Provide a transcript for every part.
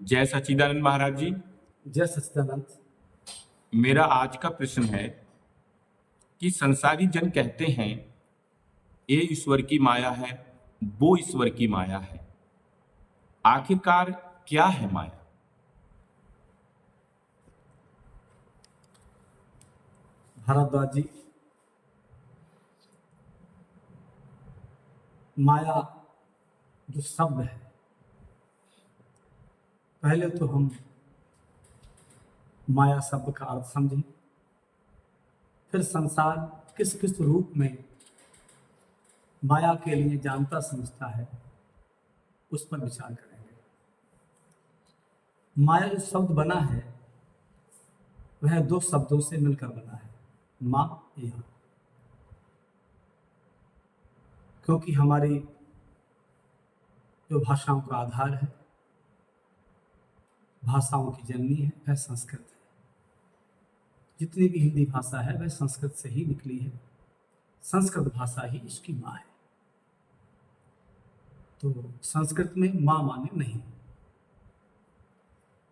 जय सच्चिदानंद महाराज जी। जय सच्चिदानंद। मेरा आज का प्रश्न है कि संसारी जन कहते हैं ये ईश्वर की माया है, वो ईश्वर की माया है। आखिरकार क्या है माया? भारद्वाज जी, माया जो शब्द है, पहले तो हम माया शब्द का अर्थ समझें, फिर संसार किस किस रूप में माया के लिए जानता समझता है उस पर विचार करेंगे। माया जो शब्द बना है वह दो शब्दों से मिलकर बना है, माँ या। क्योंकि हमारी जो भाषाओं का आधार है, भाषाओं की जननी है, वह संस्कृत है। जितनी भी हिंदी भाषा है वह संस्कृत से ही निकली है। संस्कृत भाषा ही इसकी माँ है। तो संस्कृत में माँ माने नहीं,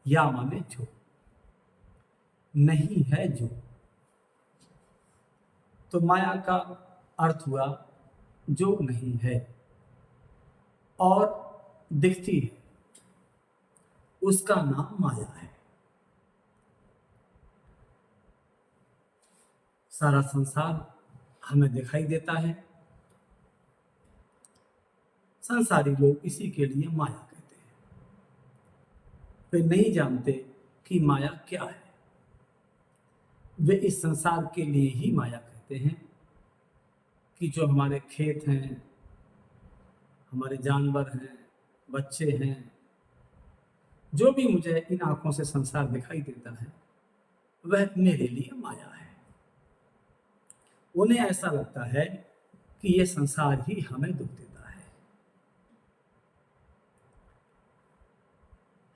या माने जो, नहीं है जो। तो माया का अर्थ हुआ जो नहीं है और दिखती है, उसका नाम माया है। सारा संसार हमें दिखाई देता है, संसारी लोग इसी के लिए माया कहते हैं। वे नहीं जानते कि माया क्या है। वे इस संसार के लिए ही माया कहते हैं कि जो हमारे खेत हैं, हमारे जानवर हैं, बच्चे हैं, जो भी मुझे इन आंखों से संसार दिखाई देता है वह मेरे लिए माया है। उन्हें ऐसा लगता है कि यह संसार ही हमें दुख देता है।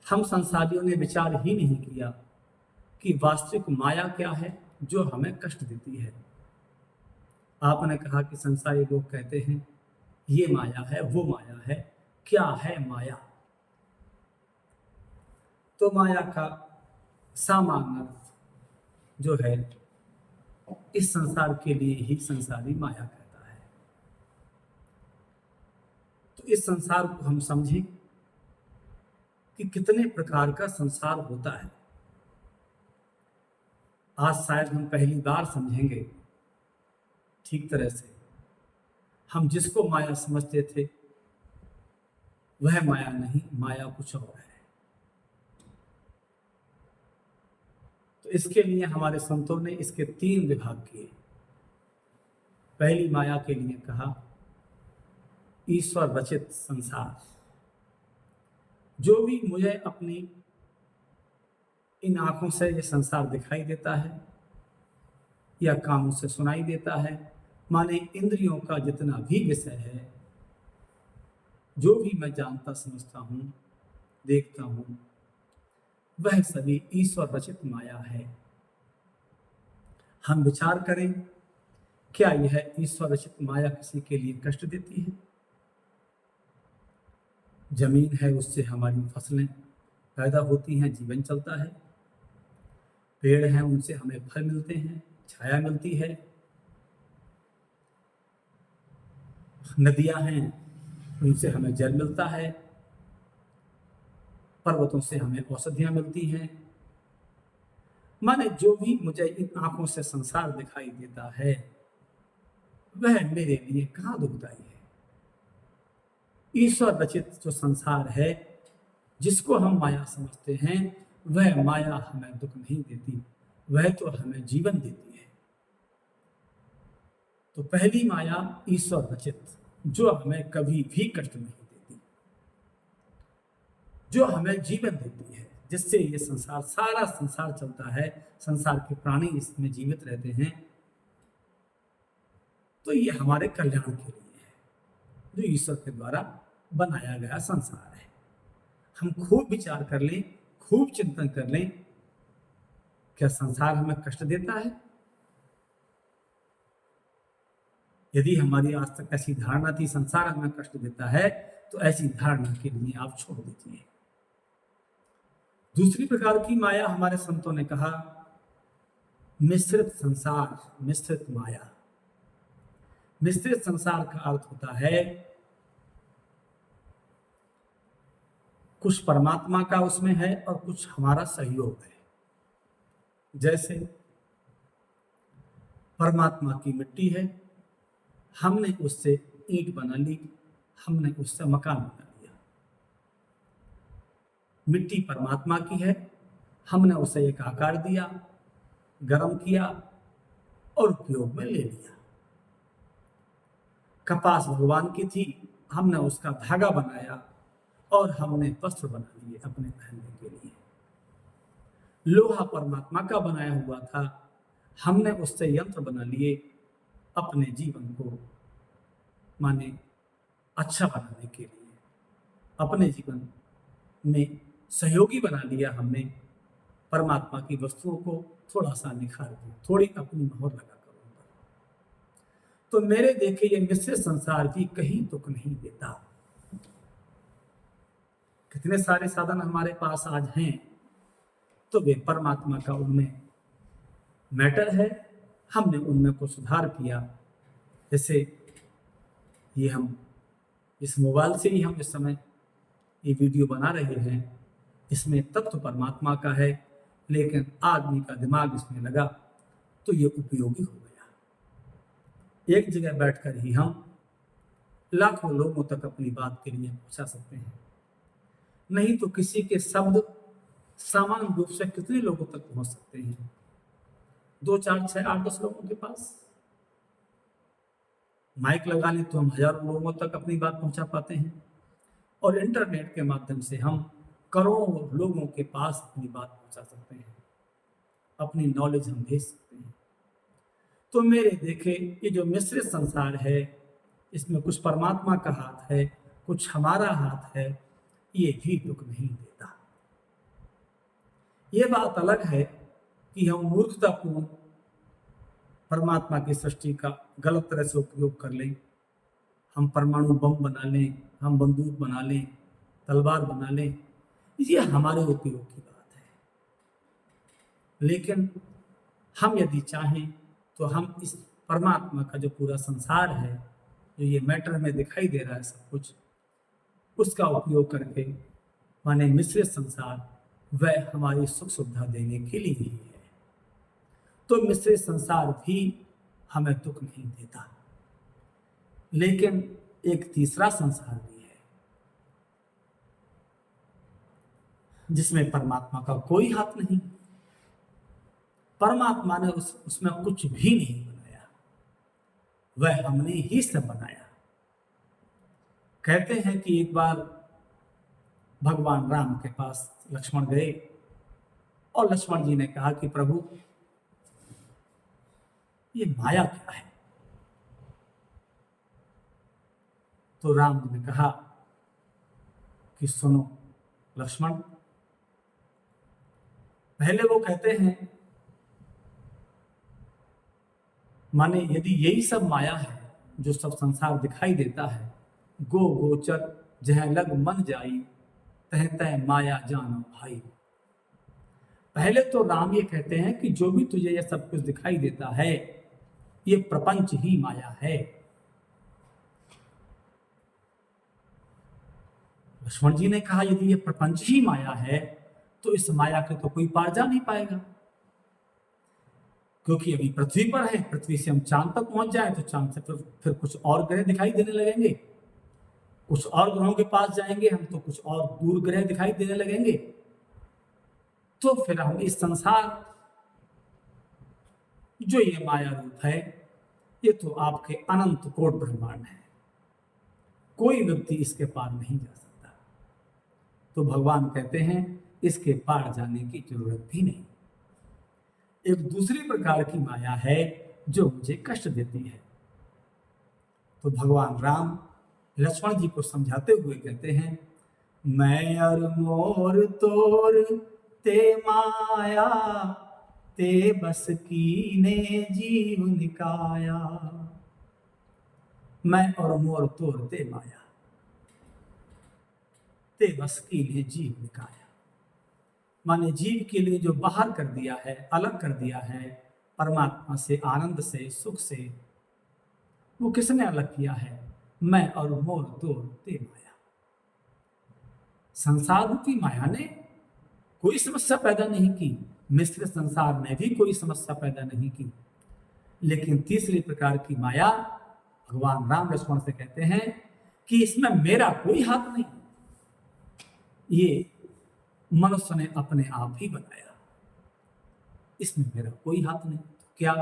हम संसारियों ने विचार ही नहीं किया कि वास्तविक माया क्या है जो हमें कष्ट देती है। आपने कहा कि संसारी लोग कहते हैं ये माया है, वो माया है। क्या है माया? तो माया का सामान्य अर्थ जो है, इस संसार के लिए ही संसारी माया कहता है। तो इस संसार को हम समझें कि कितने प्रकार का संसार होता है। आज शायद हम पहली बार समझेंगे ठीक तरह से। हम जिसको माया समझते थे वह माया नहीं, माया कुछ और है। तो इसके लिए हमारे संतों ने इसके 3 विभाग किए। पहली माया के लिए कहा ईश्वर रचित संसार। जो भी मुझे अपनी इन आंखों से ये संसार दिखाई देता है या कानों से सुनाई देता है, माने इंद्रियों का जितना भी विषय है, जो भी मैं जानता समझता हूं, देखता हूं, वह सभी ईश्वर रचित माया है। हम विचार करें, क्या यह ईश्वर रचित माया किसी के लिए कष्ट देती है? जमीन है, उससे हमारी फसलें पैदा होती हैं, जीवन चलता है। पेड़ हैं, उनसे हमें फल मिलते हैं, छाया मिलती है। नदियां हैं, उनसे हमें जल मिलता है। पर्वतों से हमें औषधियां मिलती हैं। माने जो भी मुझे इन आंखों से संसार दिखाई देता है वह मेरे लिए कहाँ दुखदाई है। ईश्वर रचित जो संसार है, जिसको हम माया समझते हैं, वह माया हमें दुख नहीं देती, वह तो हमें जीवन देती है। तो पहली माया ईश्वर रचित, जो हमें कभी भी कष्ट नहीं देती, जो हमें जीवन देती है, जिससे ये संसार, सारा संसार चलता है, संसार के प्राणी इसमें जीवित रहते हैं। तो ये हमारे कल्याण के लिए है, जो ईश्वर के द्वारा बनाया गया संसार है। हम खूब विचार कर लें, खूब चिंतन कर लें, क्या संसार हमें कष्ट देता है? यदि हमारी आज तक ऐसी धारणा थी संसार हमें कष्ट देता है, तो ऐसी धारणा के लिए आप छोड़ दीजिए। दूसरी प्रकार की माया हमारे संतों ने कहा मिश्रित संसार, मिश्रित माया। मिश्रित संसार का अर्थ होता है कुछ परमात्मा का उसमें है और कुछ हमारा सहयोग है। जैसे परमात्मा की मिट्टी है, हमने उससे ईंट बना ली, हमने उससे मकान बना लिया। मिट्टी परमात्मा की है, हमने उसे एक आकार दिया, गर्म किया और उपयोग में ले लिया। कपास भगवान की थी, हमने उसका धागा बनाया और हमने वस्त्र बना लिए अपने पहनने के लिए। लोहा परमात्मा का बनाया हुआ था, हमने उससे यंत्र बना लिए अपने जीवन को माने अच्छा बनाने के लिए। अपने जीवन में सहयोगी बना लिया हमने परमात्मा की वस्तुओं को, थोड़ा सा निखार दिया, थोड़ी अपनी मोहर लगाकर उन पर। तो मेरे देखे ये मिश्रित संसार भी कहीं दुख नहीं देता। कितने सारे साधन हमारे पास आज हैं, तो वे परमात्मा का उनमें मैटर है, हमने उनमें कुछ सुधार किया। जैसे ये हम इस मोबाइल से ही हम इस समय ये वीडियो बना रहे हैं, इसमें तत्व परमात्मा का है, लेकिन आदमी का दिमाग इसमें लगा तो ये उपयोगी हो गया। एक जगह बैठकर ही हम लाखों लोगों तक अपनी बात के लिए पहुंचा सकते हैं। नहीं तो किसी के शब्द सामान्य रूप से कितने लोगों तक पहुंच सकते हैं? 2, 4, 6, 8, 10 लोगों के पास माइक लगा लें तो हम हजारों लोगों तक अपनी बात पहुंचा पाते हैं, और इंटरनेट के माध्यम से हम करोड़ों लोगों के पास अपनी बात पहुंचा सकते हैं, अपनी नॉलेज हम भेज सकते हैं। तो मेरे देखे ये जो मिश्रित संसार है, इसमें कुछ परमात्मा का हाथ है, कुछ हमारा हाथ है, ये भी दुख नहीं देता। ये बात अलग है कि हम मूर्खतापूर्ण परमात्मा की सृष्टि का गलत तरह से उपयोग कर लें, हम परमाणु बम बना लें, हम बंदूक बना लें, तलवार बना लें, ये हमारे उपयोग की बात है। लेकिन हम यदि चाहें तो हम इस परमात्मा का जो पूरा संसार है, जो ये मैटर में दिखाई दे रहा है सब कुछ, उसका उपयोग करके माने मिश्रित संसार वह हमारी सुख सुविधा देने के लिए ही है। तो मिश्रित संसार भी हमें दुख नहीं देता। लेकिन एक तीसरा संसार भी है जिसमें परमात्मा का कोई हाथ नहीं। परमात्मा ने उसमें कुछ भी नहीं बनाया, वह हमने ही सब बनाया। कहते हैं कि एक बार भगवान राम के पास लक्ष्मण गए और लक्ष्मण जी ने कहा कि प्रभु ये माया क्या है? तो राम जी ने कहा कि सुनो लक्ष्मण, पहले वो कहते हैं माने यदि यही सब माया है, जो सब संसार दिखाई देता है, गो गोचर जह लग मन जाई, तह तह माया जानो भाई। पहले तो राम ये कहते हैं कि जो भी तुझे ये सब कुछ दिखाई देता है, ये प्रपंच ही माया है। लक्ष्मण जी ने कहा यदि ये प्रपंच ही माया है तो इस माया के तो कोई पार जा नहीं पाएगा, क्योंकि अभी पृथ्वी पर है, पृथ्वी से हम चांद तक पहुंच जाए तो चांद से फिर कुछ और ग्रह दिखाई देने लगेंगे, कुछ और ग्रहों के पास जाएंगे हम तो कुछ और दूर ग्रह दिखाई देने लगेंगे। तो फिर हम इस संसार जो ये माया रूप है, ये तो आपके अनंत कोट ब्रह्मांड है, कोई व्यक्ति इसके पार नहीं जा सकता। तो भगवान कहते हैं इसके पार जाने की जरूरत भी नहीं। एक दूसरी प्रकार की माया है जो मुझे कष्ट देती है। तो भगवान राम लक्ष्मण जी को समझाते हुए कहते हैं, मैं और मोर तोर ते माया, ते बस कीने जीव निकाया। मैं और मोर तोर ते माया, ते बस कीने जीव निकाया। माने जीव के लिए जो बाहर कर दिया है, अलग कर दिया है परमात्मा से, आनंद से, सुख से, वो किसने अलग किया है? मैं और मोर दो ते माया। संसार की माया ने कोई समस्या पैदा नहीं की, मिश्र संसार में भी कोई समस्या पैदा नहीं की, लेकिन तीसरी प्रकार की माया भगवान राम लक्ष्मण से कहते हैं कि इसमें मेरा कोई हाथ नहीं, ये मनुष्य ने अपने आप ही बनाया, इसमें मेरा कोई हाथ नहीं। तो क्या?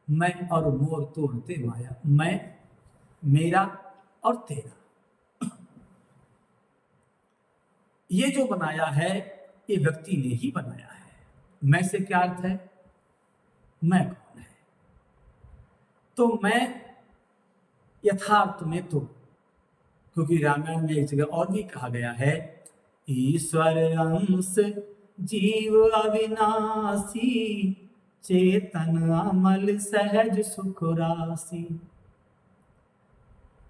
मैं और मोर तोड़ते माया, मैं, मेरा और तेरा, ये जो बनाया है ये व्यक्ति ने ही बनाया है। मैं से क्या अर्थ है? मैं कौन है? तो मैं यथार्थ में तो, क्योंकि रामायण में एक जगह और भी कहा गया है, ईश्वर अंश जीव अविनाशी, चेतन अमल सहज सुख राशि।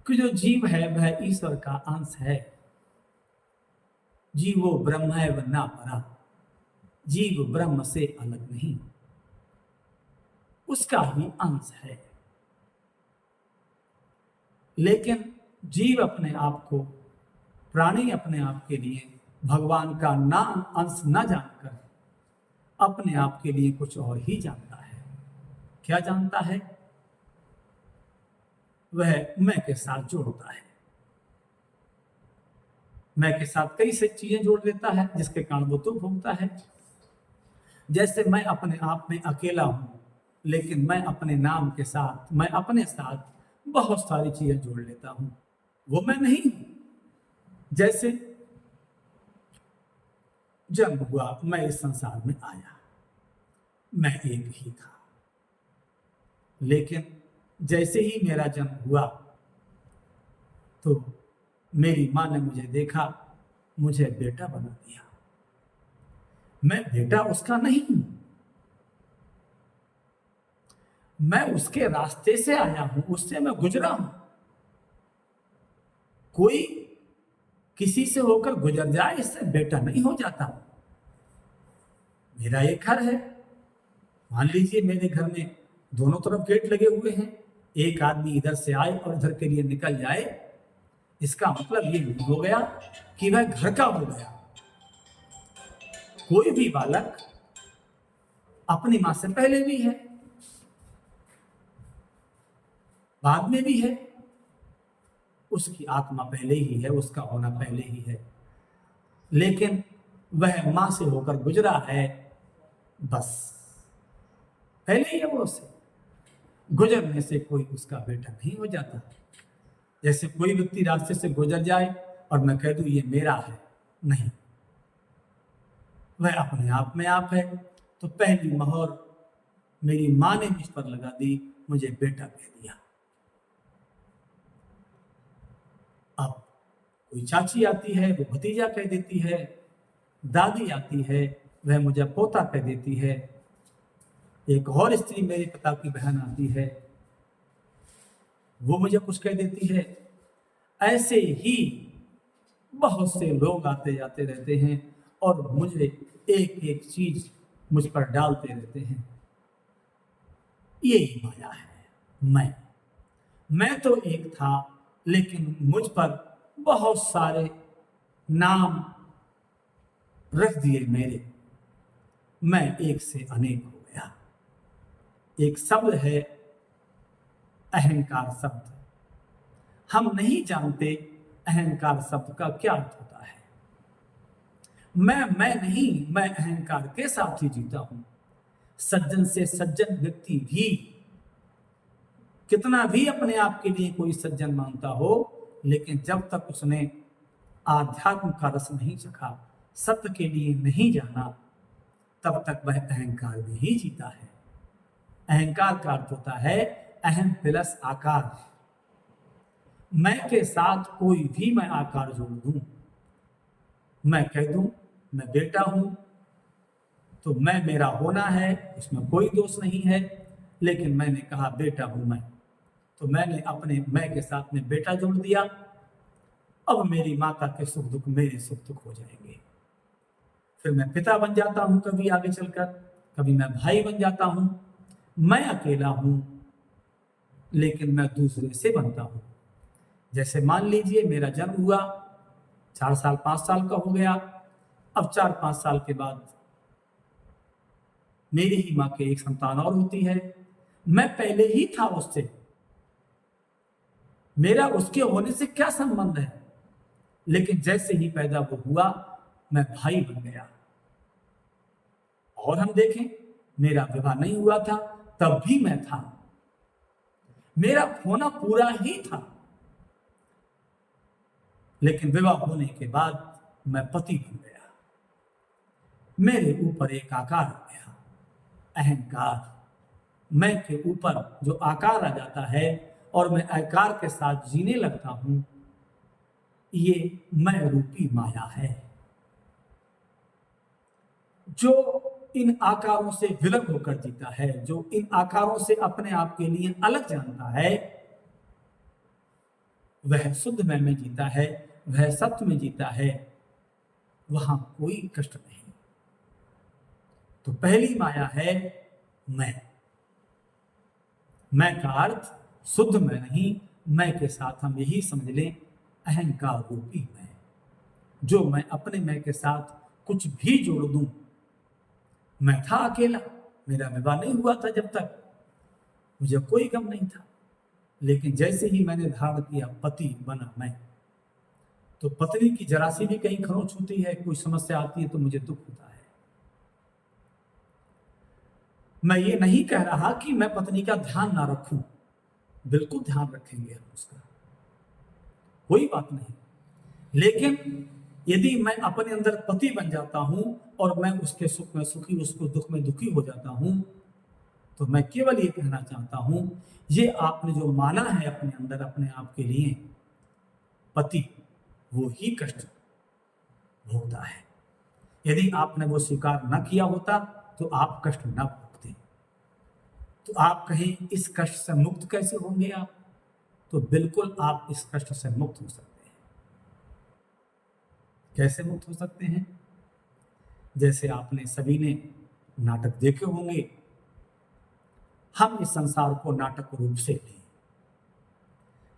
कि जो जीव है वह ईश्वर का अंश है। जीवो ब्रह्म है व ना परा, जीव ब्रह्म से अलग नहीं, उसका ही अंश है। लेकिन जीव अपने आप को, प्राणी अपने आप के लिए भगवान का नाम अंश न जानकर अपने आप के लिए कुछ और ही जानता है। क्या जानता है? वह मैं के साथ जोड़ता है, मैं के साथ कई से चीजें जोड़ लेता है जिसके कारण वो तो भोगता है। जैसे मैं अपने आप में अकेला हूं, लेकिन मैं अपने नाम के साथ, मैं अपने साथ बहुत सारी चीजें जोड़ लेता हूं, वो मैं नहीं हूं। जैसे जन्म हुआ, मैं इस संसार में आया, मैं एक ही था, लेकिन जैसे ही मेरा जन्म हुआ तो मेरी मां ने मुझे देखा, मुझे बेटा बना दिया। मैं बेटा उसका नहीं हूं, मैं उसके रास्ते से आया हूं, उससे मैं गुजरा हूं। कोई किसी से होकर गुजर जाए इससे बेटा नहीं हो जाता। मेरा एक घर है, मान लीजिए मेरे घर में दोनों तरफ गेट लगे हुए हैं, एक आदमी इधर से आए और इधर के लिए निकल जाए, इसका मतलब ये नहीं हो गया कि वह घर का हो गया। कोई भी बालक अपनी मां से पहले भी है, बाद में भी है, उसकी आत्मा पहले ही है, उसका होना पहले ही है, लेकिन वह मां से होकर गुजरा है, बस पहले ही है वो उससे। गुजरने से कोई उसका बेटा नहीं हो जाता। जैसे कोई व्यक्ति रास्ते से गुजर जाए और मैं कह दूं ये मेरा है, नहीं, वह अपने आप में आप है। तो पहली मोहर मेरी मां ने मुझ पर लगा दी, मुझे बेटा कह दिया। अब कोई चाची आती है, वो भतीजा कह देती है, दादी आती है, वह मुझे पोता कह देती है, एक और स्त्री मेरे पिता की बहन आती है, वो मुझे कुछ कह देती है। ऐसे ही बहुत से लोग आते जाते रहते हैं और मुझे एक एक चीज मुझ पर डालते रहते हैं। यही माया है। मैं तो एक था, लेकिन मुझ पर बहुत सारे नाम रख दिए मेरे, मैं एक से अनेक हो गया। एक शब्द है अहंकार शब्द, हम नहीं जानते अहंकार शब्द का क्या अर्थ होता है। मैं नहीं, मैं अहंकार के साथ ही जीता हूं। सज्जन से सज्जन व्यक्ति भी, कितना भी अपने आप के लिए कोई सज्जन मानता हो, लेकिन जब तक उसने आध्यात्म का रस नहीं चखा, सत्य के लिए नहीं जाना, तब तक वह अहंकार में ही जीता है। अहंकार का अर्थ होता है अहम प्लस आकार। मैं के साथ कोई भी मैं आकार जोड़ दूं, मैं कह दूं मैं बेटा हूं, तो मैं, मेरा होना है, इसमें कोई दोष नहीं है, लेकिन मैंने कहा बेटा हूं मैं, तो मैंने अपने मैं के साथ में बेटा जोड़ दिया। अब मेरी माता के सुख दुख मेरे सुख दुख हो जाएंगे, फिर मैं पिता बन जाता हूं कभी आगे चलकर, कभी मैं भाई बन जाता हूं। मैं अकेला हूं, लेकिन मैं दूसरे से बनता हूं। जैसे मान लीजिए मेरा जन्म हुआ, 4 साल 5 साल का हो गया। अब 4-5 साल के बाद मेरी ही माँ के एक संतान और होती है। मैं पहले ही था उससे, मेरा उसके होने से क्या संबंध है? लेकिन जैसे ही पैदा वो हुआ, मैं भाई बन गया। और हम देखें, मेरा विवाह नहीं हुआ था, तब भी मैं था। मेरा होना पूरा ही था, लेकिन विवाह होने के बाद मैं पति बन गया। मेरे ऊपर एक आकार आ गया, अहंकार। मैं के ऊपर जो आकार आ जाता है और मैं आकार के साथ जीने लगता हूं, ये मैं रूपी माया है, जो इन आकारों से विलग होकर जीता है, जो इन आकारों से अपने आप के लिए अलग जानता है, वह शुद्ध मैं में जीता है, वह सत्य में जीता है। वहां कोई कष्ट नहीं। तो पहली माया है मैं का अर्थ शुद्ध मैं नहीं, मैं के साथ हम यही समझ लें, अहंकार रूपी मैं, जो मैं अपने मैं के साथ कुछ भी जोड़ दूं। मैं था अकेला, मेरा विवाह नहीं हुआ था, जब तक मुझे कोई गम नहीं था। लेकिन जैसे ही मैंने धारण किया, पति बना मैं, तो पत्नी की जरा सी भी कहीं खरोंच होती है, कोई समस्या आती है, तो मुझे दुख होता है। मैं ये नहीं कह रहा कि मैं पत्नी का ध्यान ना रखूं, बिल्कुल ध्यान रखेंगे हम उसका, कोई बात नहीं। लेकिन यदि मैं अपने अंदर पति बन जाता हूं और मैं उसके सुख में सुखी, उसको दुख में दुखी हो जाता हूं, तो मैं केवल ये कहना चाहता हूं, ये आपने जो माना है अपने अंदर अपने आप के लिए पति, वो ही कष्ट भोगता है। यदि आपने वो स्वीकार न किया होता तो आप कष्ट न भोगते। तो आप कहें इस कष्ट से मुक्त कैसे होंगे आप? तो बिल्कुल आप इस कष्ट से मुक्त हो सकते हैं। कैसे मुक्त हो सकते हैं? जैसे आपने सभी ने नाटक देखे होंगे। हम इस संसार को नाटक रूप से लें।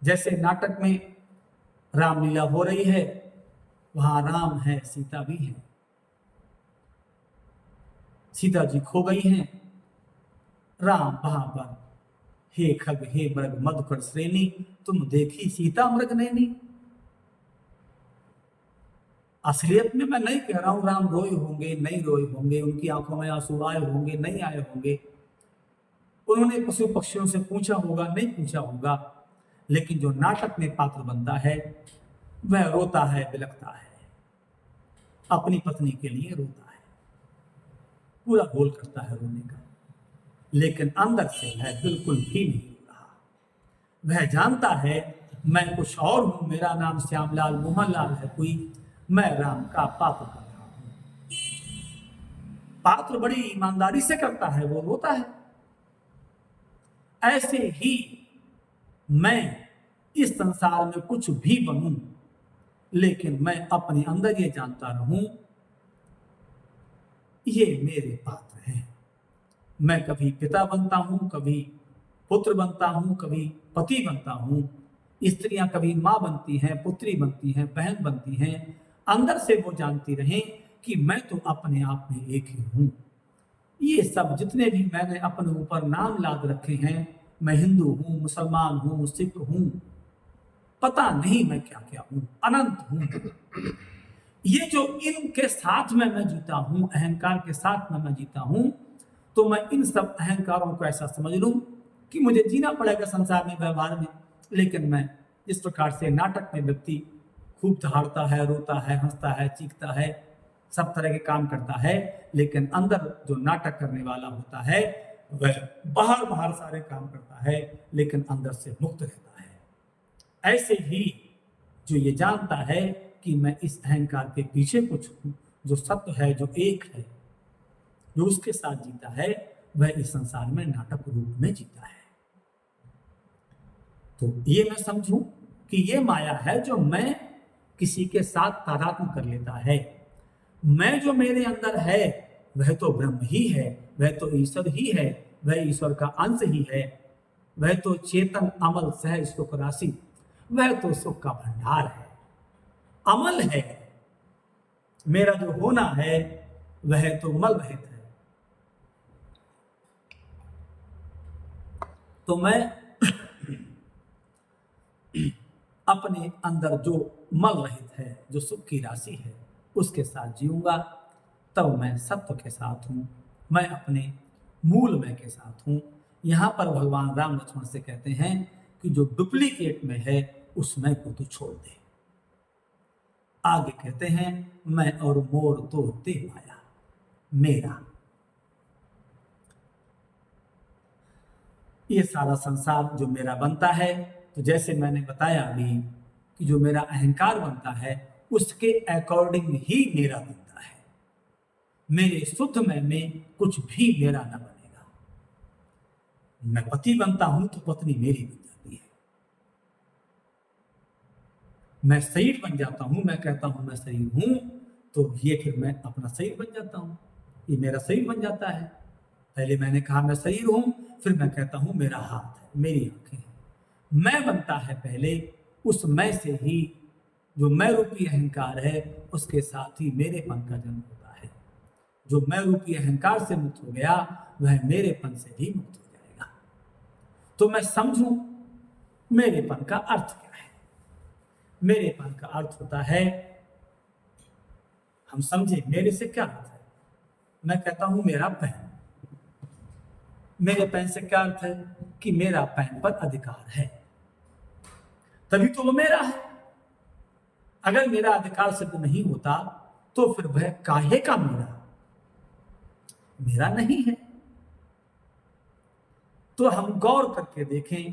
जैसे नाटक में रामलीला हो रही है, वहां राम है, सीता भी है। सीता जी खो गई हैं, राम वहां पर, हे खग हे मृग मधुकर श्रेणी, तुम देखी सीता मृग नैनी। असलियत में मैं नहीं कह रहा हूं राम रोए होंगे, नहीं रोए होंगे, उनकी आंखों में आंसू आए होंगे, नहीं आए होंगे, उन्होंने पशु पक्षियों से पूछा होगा, नहीं पूछा होगा। लेकिन जो नाटक में पात्र बनता है, वह रोता है, बिलखता है, अपनी पत्नी के लिए रोता है, पूरा गोल करता है रोने का। लेकिन अंदर से वह बिल्कुल भी नहीं रो रहा। वह जानता है मैं कुछ और हूं, मेरा नाम श्यामलाल मोहनलाल है कोई, मैं राम का पात्र कर रहा हूं। पात्र बड़ी ईमानदारी से करता है, वो रोता है। ऐसे ही मैं इस संसार में कुछ भी बनूं, लेकिन मैं अपने अंदर ये जानता रहूं, ये मेरे पात्र हैं। मैं कभी पिता बनता हूं, कभी पुत्र बनता हूं, कभी पति बनता हूं। स्त्रियां कभी मां बनती हैं, पुत्री बनती हैं, बहन बनती हैं। अंदर से वो जानती रहें कि मैं तो अपने आप में एक ही हूं। ये सब जितने भी मैंने अपने ऊपर नाम लाद रखे हैं, मैं हिंदू हूं, मुसलमान हूं, सिख हूं, पता नहीं मैं क्या क्या हूं, अनंत हूं। ये जो इनके साथ में मैं जीता हूं, अहंकार के साथ में मैं जीता हूं, तो मैं इन सब अहंकारों को ऐसा समझ लूं कि मुझे जीना पड़ेगा संसार में, व्यवहार में। लेकिन मैं जिस प्रकार से नाटक में व्यक्ति खूब दहाड़ता है, रोता है, हंसता है, चीखता है, सब तरह के काम करता है, लेकिन अंदर जो नाटक करने वाला होता है, वह बाहर बाहर सारे काम करता है, लेकिन अंदर से मुक्त रहता है। ऐसे ही जो ये जानता है कि मैं इस अहंकार के पीछे कुछ हूं, जो सत्य है, जो एक है, जो उसके साथ जीता है, वह इस संसार में नाटक रूप में जीता है। तो ये मैं समझूं कि ये माया है जो मैं किसी के साथ तादात्म्य कर लेता है। मैं जो मेरे अंदर है वह तो ब्रह्म ही है, वह तो ईश्वर ही है, वह ईश्वर का अंश ही है, वह तो चेतन अमल सहज सुख राशि, वह तो सुख का भंडार है, अमल है। मेरा जो होना है वह तो मल रहित है। तो मैं अपने अंदर जो मल रहित है, जो सुख की राशि है, उसके साथ जीऊंगा, तब मैं सत्व के साथ हूं, मैं अपने मूल मैं के साथ हूं। यहां पर भगवान राम लक्ष्मण से कहते हैं कि जो डुप्लीकेट में है उस मैं को तू छोड़ दे। आगे कहते हैं मैं और मोर तो ते माया, मेरा। ये सारा संसार जो मेरा बनता है, तो जैसे मैंने बताया अभी कि जो मेरा अहंकार बनता है उसके अकॉर्डिंग ही मेरा बनता है। मेरे शुद्ध में कुछ भी मेरा न बनेगा। मैं पति बनता हूं तो पत्नी मेरी बन जाती है। मैं शरीर बन जाता हूं, मैं कहता हूं मैं शरीर हूं, तो ये फिर मैं अपना शरीर बन जाता हूं, ये मेरा शरीर बन जाता है। पहले मैंने कहा मैं शरीर हूं, फिर मैं कहता हूं मेरा हाथ है, मेरी आंखें हैं। मैं बनता है पहले, उस मैं से ही जो मैं रूपी अहंकार है उसके साथ ही मेरेपन का जन्म होता है। जो मैं रूपी अहंकार से मुक्त हो गया वह मेरेपन से भी मुक्त हो जाएगा। तो मैं समझूं मेरेपन का अर्थ क्या है। मेरेपन का अर्थ होता है, हम समझे मेरे से क्या अर्थ है। मैं कहता हूं मेरा पैन, मेरे पैन से क्या अर्थ है कि मेरा पैन पर अधिकार है, तभी तो वो मेरा है। अगर मेरा अधिकार सिद्ध नहीं होता तो फिर वह काहे का मेरा, मेरा नहीं है। तो हम गौर करके देखें,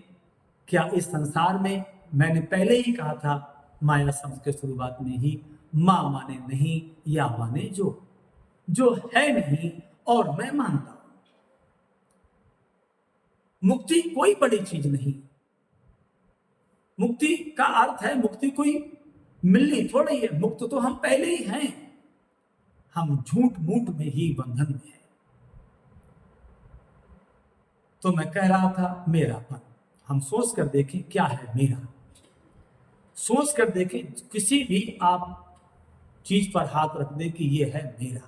क्या इस संसार में, मैंने पहले ही कहा था माया शब्द के शुरुआत में ही, मां माने नहीं या माने जो है नहीं और मैं मानता हूं। मुक्ति कोई बड़ी चीज नहीं। मुक्ति का अर्थ है, मुक्ति कोई मिलनी थोड़ी है, मुक्त तो हम पहले ही हैं। हम झूठ मूठ में ही बंधन में हैं। तो मैं कह रहा था मेरापन, हम सोच कर देखें क्या है मेरा। सोच कर देखें, किसी भी आप चीज पर हाथ रख दे कि ये है मेरा,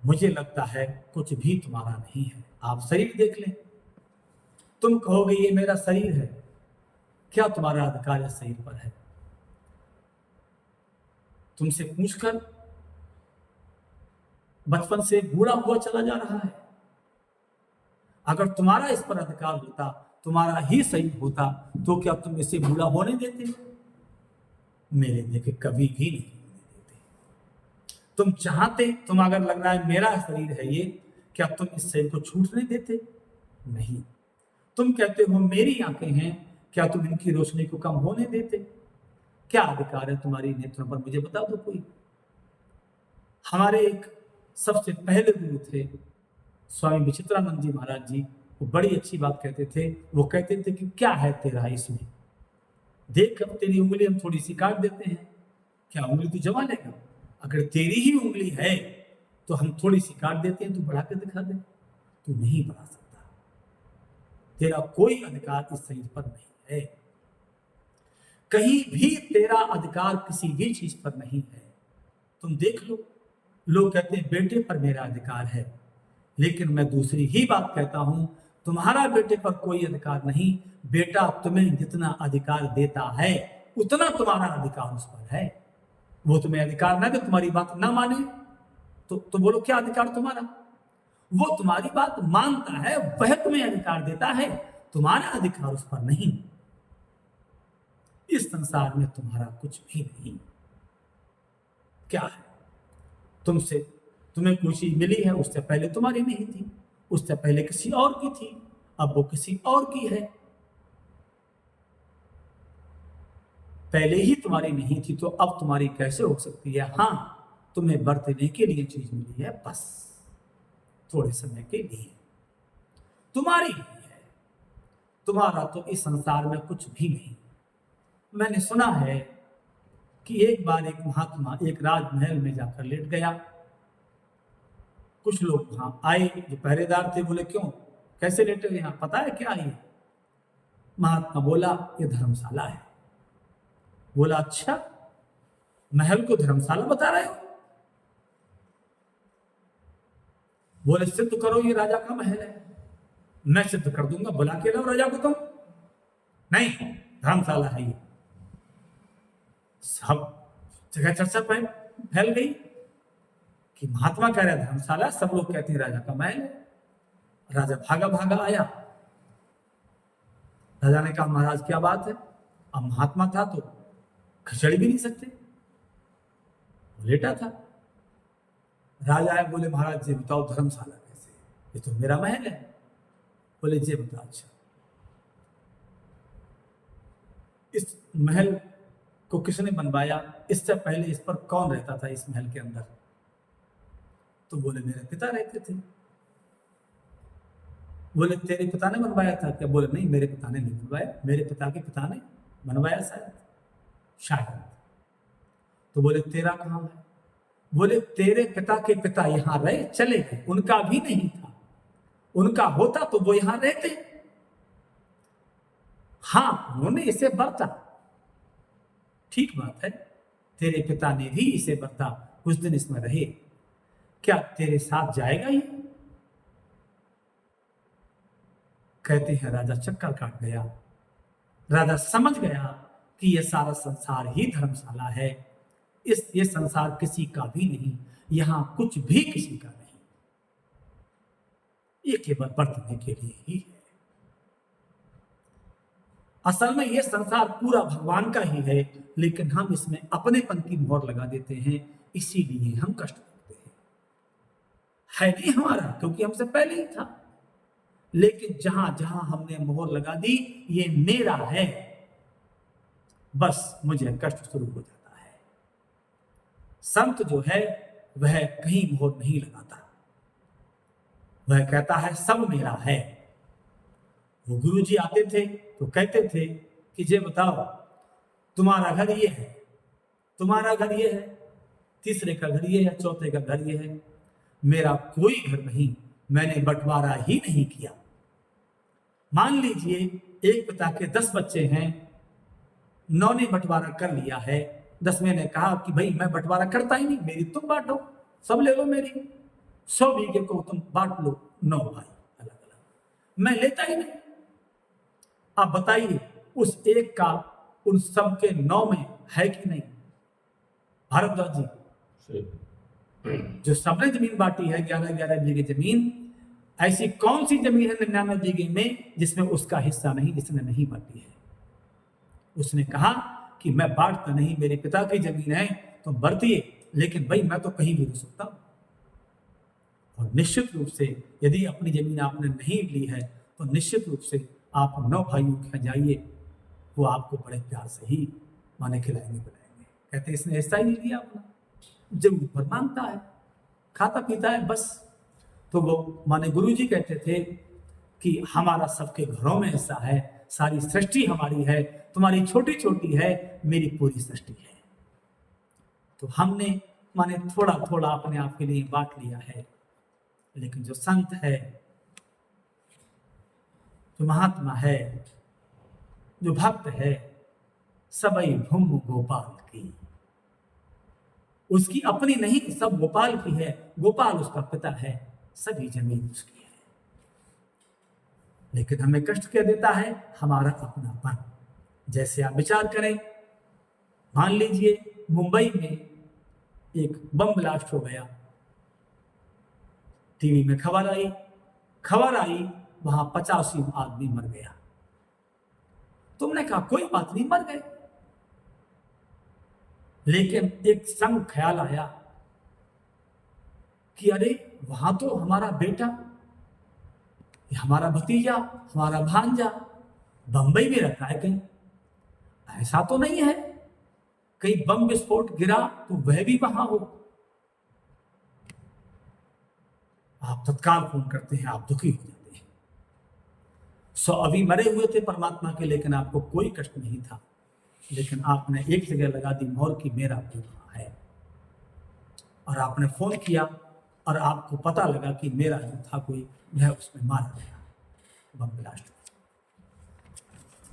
मुझे लगता है कुछ भी तुम्हारा नहीं है। आप शरीर देख लें, तुम कहोगे ये मेरा शरीर है, क्या तुम्हारा अधिकार इस शरीर पर है? तुमसे पूछकर बचपन से बूढ़ा हुआ चला जा रहा है। अगर तुम्हारा इस पर अधिकार होता, तुम्हारा ही शरीर होता, तो क्या तुम इसे बूढ़ा होने देते? मेरे देखे कभी भी नहीं होने देते। तुम चाहते, तुम अगर लग रहा है मेरा शरीर है ये, क्या तुम इस शरीर को छूटने देते? नहीं। तुम कहते हो मेरी आंखें हैं, क्या तुम इनकी रोशनी को कम होने देते? क्या अधिकार है तुम्हारी नेत्रों पर, मुझे बता दो कोई। हमारे एक सबसे पहले गुरु थे स्वामी विचित्रानंद जी महाराज जी, वो बड़ी अच्छी बात कहते थे। वो कहते थे कि क्या है तेरा इसमें, देख अब तेरी उंगली हम थोड़ी सी काट देते हैं, क्या उंगली तू जमा लेगा? अगर तेरी ही उंगली है तो हम थोड़ी सी काट देते हैं, तू बढ़ा के दिखा दे। तू नहीं बढ़ा सकता, तेरा कोई अधिकार इस शरीर पर नहीं है। कहीं भी तेरा अधिकार किसी भी चीज पर नहीं है। तुम देख लो, लोग कहते हैं बेटे पर मेरा अधिकार है, लेकिन मैं दूसरी ही बात कहता हूं, तुम्हारा बेटे पर कोई अधिकार नहीं। बेटा तुम्हें जितना अधिकार देता है उतना तुम्हारा अधिकार उस पर है। वो तुम्हें अधिकार ना दे, तुम्हारी बात ना माने, तो बोलो क्या अधिकार तुम्हारा? वो तुम्हारी बात मानता है, वह तुम्हें अधिकार देता है, तुम्हारा अधिकार उस पर नहीं। इस संसार में तुम्हारा कुछ भी नहीं। क्या है? तुम्हें कोई चीज मिली है, उससे पहले तुम्हारी नहीं थी, उससे पहले किसी और की थी, अब वो किसी और की है। पहले ही तुम्हारी नहीं थी तो अब तुम्हारी कैसे हो सकती है? हाँ, तुम्हें बरतने के लिए चीज मिली है, बस थोड़े समय के लिए, तुम्हारी नहीं है। तुम्हारा तो इस संसार में कुछ भी नहीं। मैंने सुना है कि एक बार एक महात्मा एक राजमहल में जाकर लेट गया। कुछ लोग वहां आए जो पहरेदार थे, बोले क्यों, कैसे लेटे हो यहाँ, पता है क्या ये? महात्मा बोला ये धर्मशाला है। बोला अच्छा, महल को धर्मशाला बता रहे हो? बोले सिद्ध करो ये राजा का महल है। मैं सिद्ध कर दूंगा, बुला के लाओ राजा को तुम। नहीं, धर्मशाला है ये। सब जगह चर्चा फैल गई कि महात्मा कह रहे धर्मशाला, सब लोग कहते हैं राजा का महल है। राजा भागा भागा आया। राजा ने कहा महाराज क्या बात है? अब महात्मा था तो खिचड़ी भी नहीं सकते, वो लेटा था। राजा आए, बोले महाराज जी बताओ धर्मशाला कैसे, ये तो मेरा महल है। बोले जी बताओ। अच्छा, इस महल को किसने बनवाया? इससे पहले इस पर कौन रहता था इस महल के अंदर? तो बोले मेरे पिता रहते थे। बोले तेरे पिता ने बनवाया था क्या? बोले नहीं, मेरे पिता ने नहीं बनवाया, मेरे पिता के पिता ने बनवाया शायद। तो बोले तेरा कहाँ है? बोले तेरे पिता के पिता यहां रहे चले गए, उनका भी नहीं था, उनका होता तो वो यहां रहते। हाँ, उन्होंने इसे बरता, ठीक बात है, तेरे पिता ने भी इसे बरता, कुछ दिन इसमें रहे, क्या तेरे साथ जाएगा ये? कहते हैं राजा चक्कर काट गया। राजा समझ गया कि यह सारा संसार ही धर्मशाला है, ये संसार किसी का भी नहीं, यहां कुछ भी किसी का नहीं, ये केवल बरतने के लिए ही है। असल में यह संसार पूरा भगवान का ही है, लेकिन हम इसमें अपनेपन की मोहर लगा देते हैं, इसीलिए हम कष्ट पाते हैं। है नहीं हमारा, क्योंकि हमसे पहले ही था, लेकिन जहां जहां हमने मोहर लगा दी ये मेरा है, बस मुझे कष्ट शुरू हो जाता है। संत जो है वह कहीं मोहर नहीं लगाता, वह कहता है सब मेरा है। वो गुरु जी आते थे तो कहते थे कि जे बताओ तुम्हारा घर ये है, तुम्हारा घर ये है, तीसरे का घर ये है, चौथे का घर ये है, मेरा कोई घर नहीं, मैंने बंटवारा ही नहीं किया। मान लीजिए एक पिता के 10 बच्चे हैं, 9 ने बंटवारा कर लिया है, 10वें ने कहा कि भाई मैं बंटवारा करता ही नहीं, मेरी तुम बांटो, सब ले लो मेरी, 100 बीघे को तुम बांट लो, 9 भाई अलग अलग, मैं लेता ही नहीं। आप बताइए उस एक का उन सब के 9 में है कि नहीं? भारद्वाज जी, जो सबने जमीन बांटी है 11-11 बीघे जमीन, ऐसी कौन सी जमीन है 99 बीघे में जिसमें उसका हिस्सा नहीं, जिसने नहीं बांटी है? उसने कहा कि मैं बांटता नहीं, मेरे पिता की जमीन है तो बरतिए, लेकिन भाई मैं तो कहीं भी रुक सकता हूं। और निश्चित रूप से यदि अपनी जमीन आपने नहीं ली है तो निश्चित रूप से आप 9 भाइयों के यहाँ जाइए, वो आपको बड़े प्यार से ही माने खिलाएंगे पिलाएंगे। कहते इसने हिस्सा ही नहीं लिया अपना, जरूरत पर मांगता है, खाता पीता है बस। तो वो माने गुरु जी कहते थे कि हमारा सबके घरों में हिस्सा है, सारी सृष्टि हमारी है, तुम्हारी छोटी छोटी है, मेरी पूरी सृष्टि है। तो हमने माने थोड़ा थोड़ा अपने आप के लिए बांट लिया है, लेकिन जो संत है, जो महात्मा है, जो भक्त है, सबई भूम गोपाल की, उसकी अपनी नहीं, सब गोपाल की है, गोपाल उसका पिता है, सभी जमीन उसकी है। लेकिन हमें कष्ट क्या देता है? हमारा अपनापन। जैसे आप विचार करें, मान लीजिए मुंबई में एक बम ब्लास्ट हो गया, टीवी में खबर आई वहां 85 आदमी मर गया। तुमने कहा कोई बात नहीं, मर गए, लेकिन एक संग ख्याल आया कि अरे वहां तो हमारा बेटा, हमारा भतीजा, हमारा भांजा बंबई में रहता है, कहीं ऐसा तो नहीं है कहीं बम विस्फोट गिरा तो वह भी वहां हो। आप तत्काल फोन करते हैं, आप दुखी हो जाते हैं। 100 अभी मरे हुए थे परमात्मा के, लेकिन आपको कोई कष्ट नहीं था, लेकिन आपने एक जगह लगा दी मोहर की मेरा बीमा है, और आपने फोन किया और आपको पता लगा कि मेरा जो था कोई वह उसमें मारा गया, बम ब्लास्ट हुआ।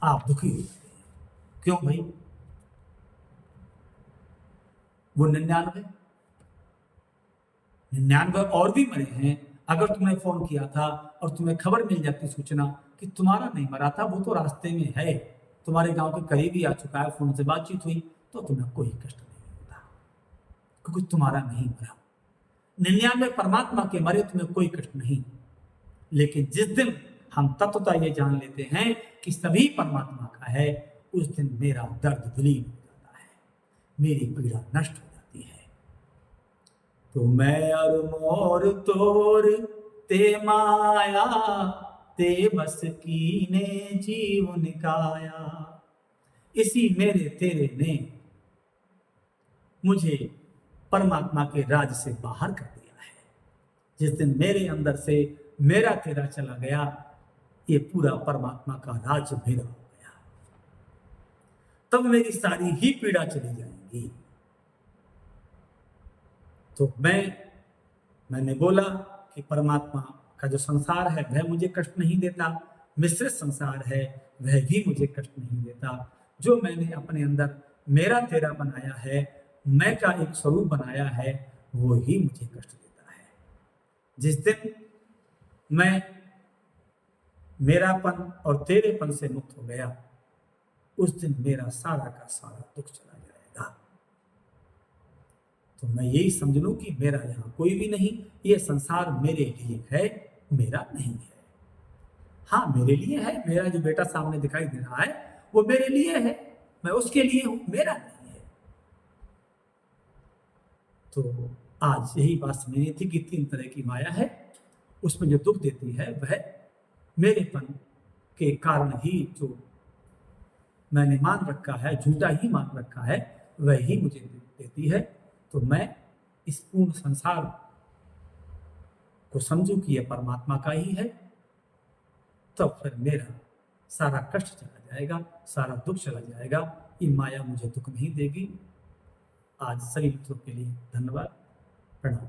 आप दुखी हो जाते हैं। क्यों भाई? वो 99 और भी मरे हैं। अगर तुमने फोन किया था और तुम्हें खबर मिल जाती, सूचना कि तुम्हारा नहीं मरा था, वो तो रास्ते में है, तुम्हारे गांव के करीब ही आ चुका है, फोन से बातचीत हुई, तो तुम्हें कोई कष्ट नहीं होता, क्योंकि तुम्हारा नहीं मरा। 99 परमात्मा के मरे, तुम्हें कोई कष्ट नहीं। लेकिन जिस दिन हम तत्वता ये जान लेते हैं कि सभी परमात्मा का है, उस दिन मेरा दर्द विलीन हो जाता है, मेरी पीड़ा नष्ट हो जाती है। तो मैं और मोर तोर ते माया, ते बस कीने जीवन काया। इसी मेरे तेरे ने मुझे परमात्मा के राज से बाहर कर दिया है। जिस दिन मेरे अंदर से मेरा तेरा चला गया, ये पूरा परमात्मा का राज मेरा हो गया, तब मेरी सारी ही पीड़ा चली जाएगी। तो मैंने बोला कि परमात्मा का जो संसार है वह मुझे कष्ट नहीं देता, मिश्रित संसार है वह भी मुझे कष्ट नहीं देता। जो मैंने अपने अंदर मेरा तेरा बनाया है, मैं का एक स्वरूप बनाया है, वो ही मुझे कष्ट देता है। जिस दिन मैं मेरापन और तेरेपन से मुक्त हो गया, उस दिन मेरा सारा का सारा दुख चला जाएगा। तो मैं यही समझ लूं कि मेरा यहाँ कोई भी नहीं, ये संसार मेरे लिए है, मेरा नहीं है। हाँ, मेरे लिए है, मेरा जो बेटा सामने दिखाई दे रहा है वो मेरे लिए है, मैं उसके लिए हूं, मेरा नहीं है। तो आज यही बात समझनी थी कि 3 तरह की माया है, उसमें जो दुख देती है वह मेरेपन के कारण ही जो मैंने मान रखा है, झूठा ही मान रखा है, वह ही मुझे देती है। तो मैं इस पूर्ण संसार को समझूं कि यह परमात्मा का ही है, तब फिर मेरा सारा कष्ट चला जाएगा, सारा दुख चला जाएगा, ये माया मुझे दुख नहीं देगी। आज सभी मित्रों के लिए धन्यवाद, प्रणाम।